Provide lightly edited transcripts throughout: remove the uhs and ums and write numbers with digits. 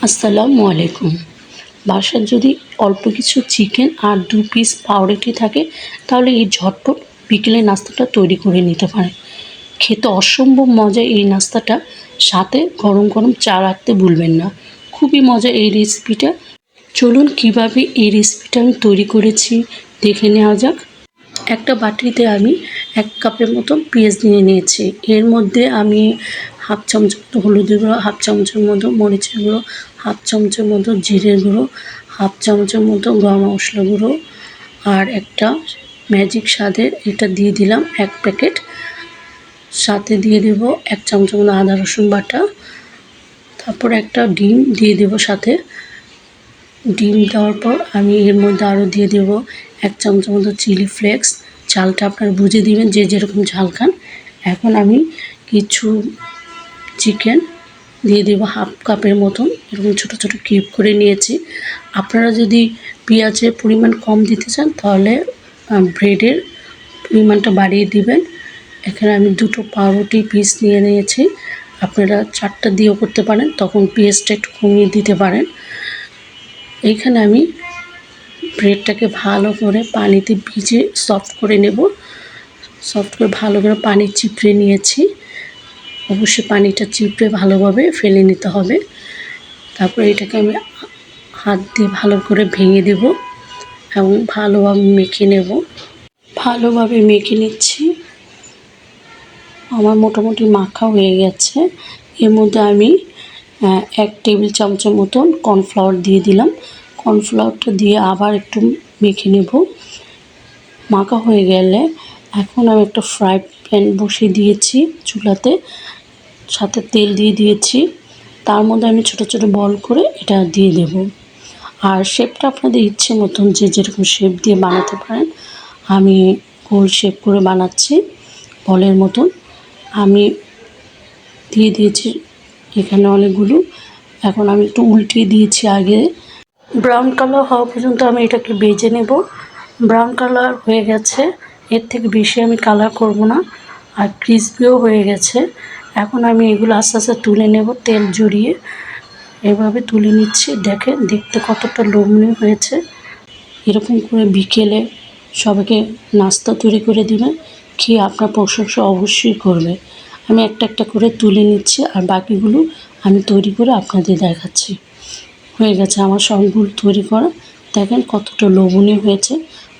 আসসালামু আলাইকুম। বাসায় যদি অল্প কিছু চিকেন আর ২ পিস পাউরুটি থাকে তাহলে এই ঝটপট বিকেলের নাস্তাটা তৈরি করে নিতে পারেন। খেতে অসম্ভব মজা এই নাস্তাটা, সাথে গরম গরম চা রাখতে ভুলবেন না। খুবই মজা এই রেসিপিটা। চলুন কিভাবে এই রেসিপিটা আমি তৈরি করেছি দেখে নেওয়া যাক। একটা বাটিতে আমি ১ কাপের মতো পেঁয়াজ নিয়ে নিয়েছি। এর মধ্যে আমি হাফ চামচ মতো হলুদের গুঁড়ো, হাফ চামচের মতো মরিচের গুঁড়ো, হাফ চামচের মতো জিরের গুঁড়ো, হাফ চামচের মতো গরম মশলা গুঁড়ো আর একটা ম্যাজিক স্বাদের এটা দিয়ে দিলাম ১ প্যাকেট। সাথে দিয়ে দেব ১ চামচের মতো আদা রসুন বাটা। তারপর একটা ডিম দিয়ে দেব সাথে। ডিম দেওয়ার পর আমি এর মধ্যে আরও দিয়ে দেব ১ চামচের মতো চিলি ফ্লেক্স। ঝালটা আপনারা বুঝে দিবেন যে যেরকম ঝাল খান। এখন আমি কিছু চিকেন দিয়ে দেব হাফ কাপের মতন, এরকম ছোটো ছোটো কিউব করে নিয়েছি। আপনারা যদি পেঁয়াজের পরিমাণ কম দিতে চান তাহলে ব্রেডের পরিমাণটা বাড়িয়ে দিবেন। এখানে আমি ২টো পাউরুটি পিস নিয়ে নিয়েছি। আপনারা ৪টা দিয়েও করতে পারেন, তখন পেঁয়াজটা একটু কমিয়ে দিতে পারেন। এইখানে আমি ব্রেডটাকে ভালো করে পানিতে ভিজে সফট করে নেব। সফট করে ভালো করে পানি চিপড়ে নিয়েছি। অবশ্যই পানিটা চিপড়ে ভালোভাবে ফেলে নিতে হবে। তারপরে এটাকে আমি হাত দিয়ে ভালো করে ভেঙে দেব এবং ভালোভাবে মেখে নেব। ভালোভাবে মেখে নিচ্ছি। আমার মোটামুটি মাখা হয়ে গেছে। এর মধ্যে আমি ১ টেবিল চামচের মতন কর্নফ্লাওয়ার দিয়ে দিলাম। কর্নফ্লাওয়ারটা দিয়ে আবার একটু মেখে নেব। মাখা হয়ে গেলে এখন আমি একটা ফ্রাই প্যান বসিয়ে দিয়েছি চুলাতে, সাথে তেল দিয়ে দিয়েছি। তার মধ্যে আমি ছোটো ছোটো বল করে এটা দিয়ে দেব। আর শেপটা আপনাদের ইচ্ছে মতন যে যেরকম শেপ দিয়ে বানাতে পারেন। আমি গোল শেপ করে বানাচ্ছি বলের মতন। আমি দিয়ে দিয়েছি এখানে অনেকগুলো। এখন আমি একটু উল্টিয়ে দিয়েছি আগে। ব্রাউন কালার হওয়া পর্যন্ত আমি এটাকে ভেজে নেব। ব্রাউন কালার হয়ে গেছে, এর থেকে বেশি আমি কালার করব না। আর ক্রিসপিও হয়ে গেছে। এখন আমি এগুলো আস্তে আস্তে তুলে নেব তেল জড়িয়ে। এভাবে তুলে নিচ্ছি। দেখেন দেখতে কতটা লোভনীয় হয়েছে। এরকম করে বিকেলে সবাইকে নাস্তা তৈরি করে দিবেন, খেয়ে আপনার প্রশংসা অবশ্যই করবে। আমি একটা একটা করে তুলে নিচ্ছি আর বাকিগুলো আমি তৈরি করে আপনাদের দেখাচ্ছি। হয়ে গেছে আমার সবগুলো তৈরি করা। দেখেন কতটা লোভনীয় হয়েছে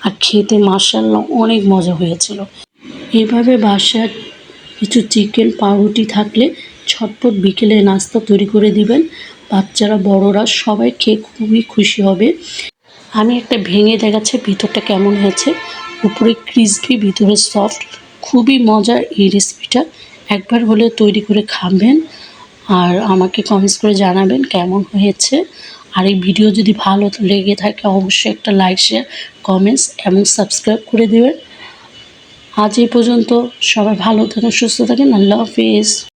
আর খেতে মাশাআল্লাহ অনেক মজা হয়েছিল। এভাবে বাসায় কিছু চিকেন পাউরুটি থাকলে ঝটপট বিকেলে নাস্তা তৈরি করে দিবেন। বাচ্চারা বড়রা সবাই খেয়ে খুবই খুশি হবে। আমি একটা ভেঙে দেখাচ্ছি ভিতরটা কেমন হয়েছে। উপরে ক্রিসপি, ভিতরে সফট। খুবই মজার এই রেসিপিটা। একবার হলে তৈরি করে খাবেন আর আমাকে কমেন্টস করে জানাবেন কেমন হয়েছে। আর এই ভিডিও যদি ভালো লেগে থাকে অবশ্যই একটা লাইক, শেয়ার, কমেন্টস এবং সাবস্ক্রাইব করে দেবেন। আজ এই পর্যন্ত। সবাই ভালো থাকেন, সুস্থ থাকেন। আল্লাহ হাফেজ।